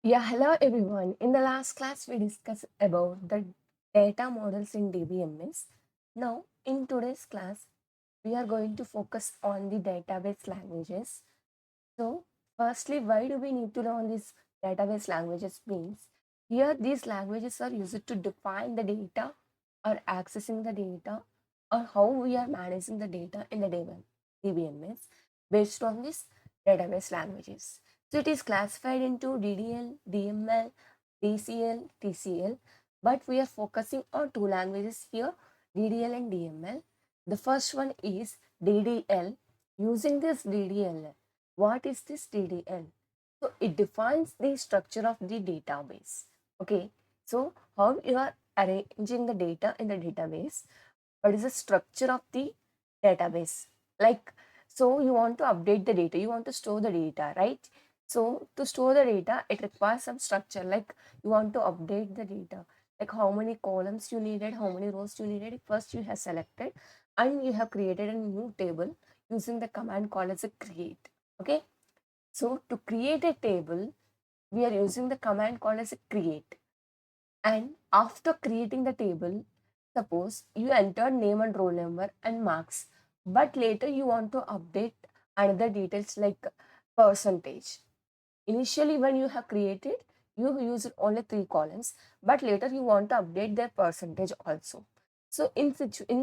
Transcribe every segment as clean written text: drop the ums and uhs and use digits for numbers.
Yeah, hello everyone. In the last class, we discussed about the data models in Dbms. Now, in today's class, we are going to focus on the database languages. So, firstly, why do we need to learn these database languages means? Here, these languages are used to define the data or accessing the data or how we are managing the data in the DBMS based on these database languages. So, it is classified into DDL, DML, DCL, TCL, but we are focusing on two languages here, DDL and DML. The first one is DDL. Using this DDL, what is this DDL? So it defines the structure of the database. Okay. So how you are arranging the data in the database? What is the structure of the database? Like, so you want to update the data, you want to store the data, right? So to store the data, it requires some structure. Like you want to update the data, like how many columns you needed, how many rows you needed. First you have selected and you have created a new table using the command called as a create. Okay. So to create a table, we are using the command called as a create. And after creating the table, suppose you entered name and roll number and marks, but later you want to update another details like percentage. Initially, when you have created, you used only three columns, but later you want to update their percentage also. So in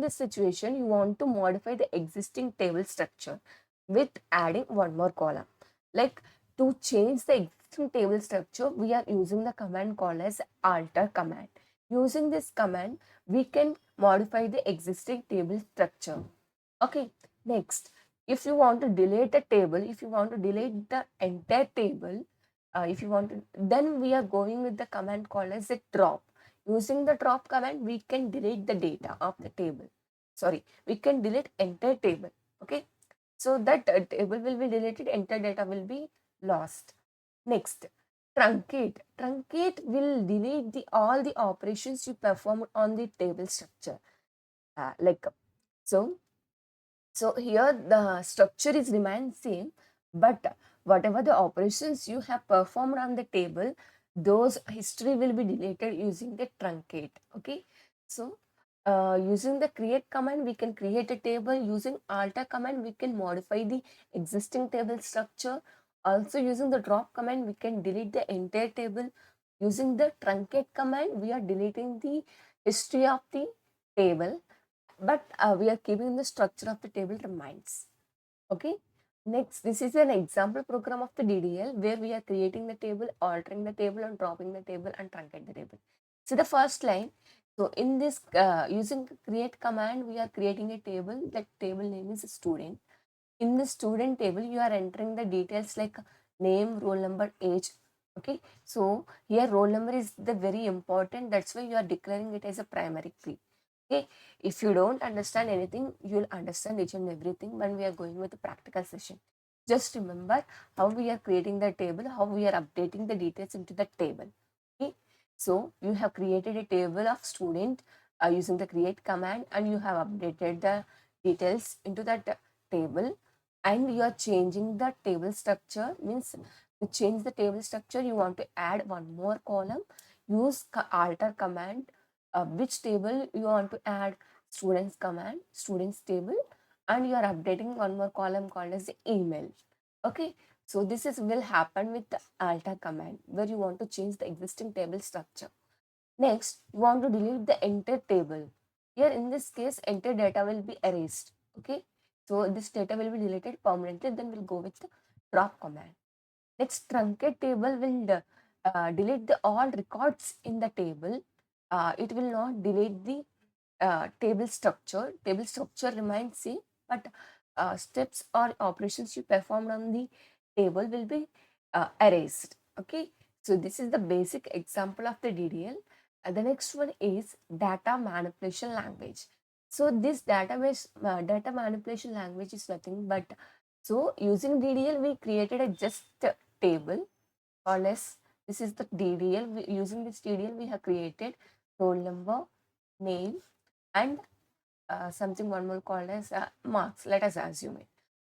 this situation, you want to modify the existing table structure with adding one more column. Like to change the existing table structure, we are using the command called as alter command. Using this command, we can modify the existing table structure. Okay, next, if you want to delete a table, if you want to delete the entire table, if you want to, then we are going with the command called as a drop. Using the drop command, we can delete the data of the table. Sorry, we can delete entire table. Okay, so that table will be deleted, entire data will be lost. Next, truncate. Truncate will delete the all the operations you performed on the table structure. Like so, so here the structure is remain same, but whatever the operations you have performed on the table, those history will be deleted using the truncate. Okay, so using the create command, we can create a table. Using alter command, we can modify the existing table structure. Also using the drop command, we can delete the entire table. Using the truncate command, we are deleting the history of the table, but we are keeping the structure of the table remains. Okay. Next, this is an example program of the DDL where we are creating the table, altering the table, and dropping the table and truncate the table. See the first line. So in this using create command, we are creating a table. That table name is student. In the student table, you are entering the details like name, roll number, age. Okay. So here roll number is the very important. That's why you are declaring it as a primary key. Okay, if you don't understand anything, you'll understand each and everything when we are going with the practical session. Just remember how we are creating the table, how we are updating the details into the table. Okay, so you have created a table of student using the create command, and you have updated the details into that table, and you are changing the table structure. Means to change the table structure, you want to add one more column. Use alter command, which table you want to add, students command, students table, and you are updating one more column called as the email. Okay, so this is will happen with the alter command where you want to change the existing table structure. Next, you want to delete the entire table. Here in this case, entire data will be erased. Okay, so this data will be deleted permanently. Then we'll go with the drop command. Next, truncate table will delete the all records in the table. It will not delete the table structure. Table structure remains same, but steps or operations you performed on the table will be erased. Okay, so this is the basic example of the DDL. The next one is data manipulation language. So this data manipulation language is nothing but, so using DDL we created a just table, or less this is the DDL. Using this DDL we have created roll number, name, and something one more called as marks. Let us assume it.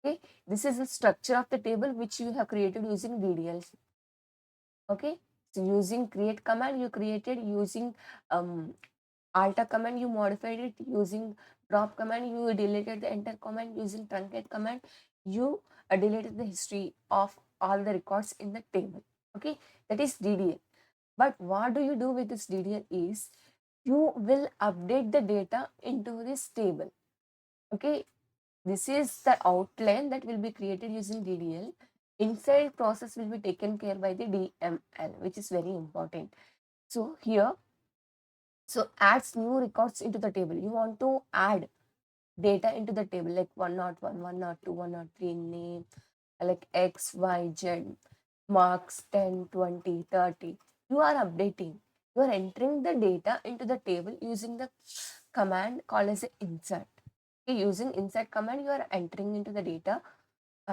Okay, this is the structure of the table which you have created using DDL. Okay, So using create command, you created. Using alter command, you modified it. Using drop command, you deleted the enter command. Using truncate command, you deleted the history of all the records in the table. Okay, that is DDL. But what do you do with this DDL is you will update the data into this table. Okay, this is the outline that will be created using DDL. Inside process will be taken care by the DML, which is very important. So here, so adds new records into the table. You want to add data into the table like 101, 102, 103 name, like X, Y, Z, marks 10, 20, 30. You are updating. You are entering the data into the table using the command called as a insert. Okay, using insert command, you are entering into the data,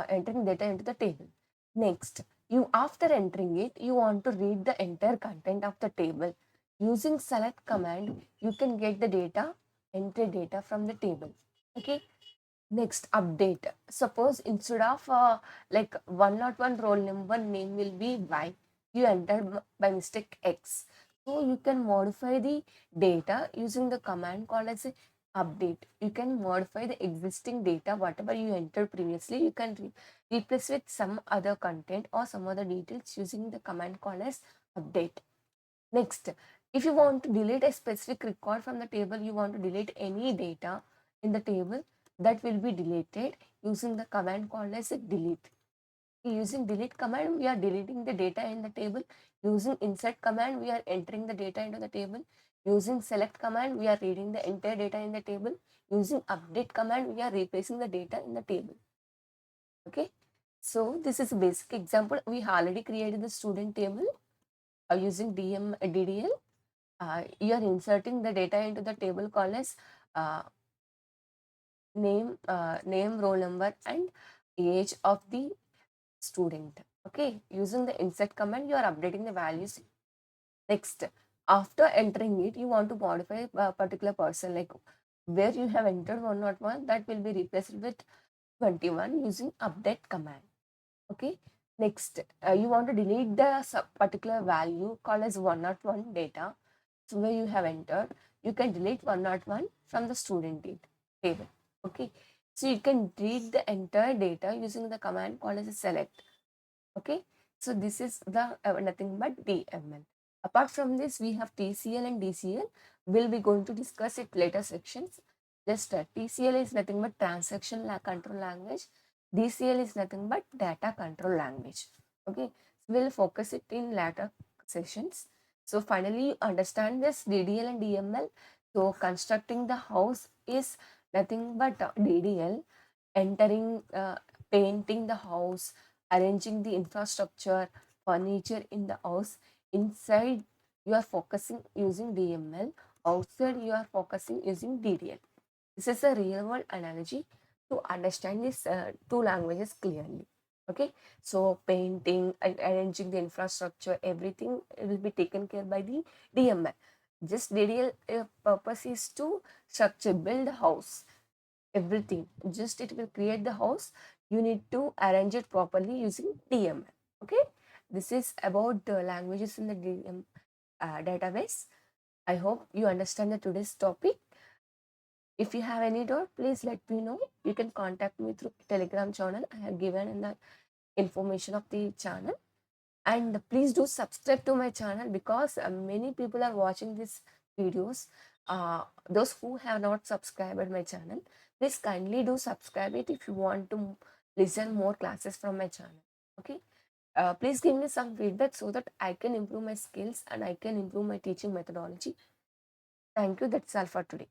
entering data into the table. Next, you after entering it, you want to read the entire content of the table. Using select command, you can get the data, enter data from the table. Okay. Next, update. Suppose instead of like 101 roll number name will be Y, you entered by mistake X. So you can modify the data using the command called as a update. You can modify the existing data, whatever you entered previously, you can replace with some other content or some other details using the command called as update. Next, if you want to delete a specific record from the table, you want to delete any data in the table, that will be deleted using the command called as a delete. Using delete command, we are deleting the data in the table. Using insert command, we are entering the data into the table. Using select command, we are reading the entire data in the table. Using update command, we are replacing the data in the table. Okay. So this is a basic example. We already created the student table using DDL. You are inserting the data into the table called as uh, name, roll number, and age of the student. Okay, using the insert command, you are updating the values. Next, after entering it, you want to modify a particular person, like where you have entered 101, that will be replaced with 21 using update command. Okay. Next, you want to delete the particular value called as 101 data. So where you have entered, you can delete 101 from the student table. Okay. So you can delete the entire data using the command called as a select. Okay. So this is the nothing but DML. Apart from this, we have TCL and DCL. We'll be going to discuss it later sections. Just TCL is nothing but transaction control language. DCL is nothing but data control language. Okay, so we'll focus it in later sessions. So finally, you understand this DDL and DML. So constructing the house is nothing but DDL. Entering, painting the house, arranging the infrastructure, furniture in the house. Inside, you are focusing using DML. Outside, you are focusing using DDL. This is a real world analogy to understand these two languages clearly. Okay, so painting and arranging the infrastructure, everything will be taken care by the DML. Just DDL purpose is to structure, build a house, everything. Just it will create the house. You need to arrange it properly using DML. Okay, this is about the languages in the DM database. I hope you understand the today's topic. If you have any doubt, please let me know. You can contact me through Telegram channel. I have given in the information of the channel. And please do subscribe to my channel because many people are watching these videos. Those who have not subscribed my channel, please kindly do subscribe it if you want to listen more classes from my channel. Okay. Please give me some feedback so that I can improve my skills and I can improve my teaching methodology. Thank you. That's all for today.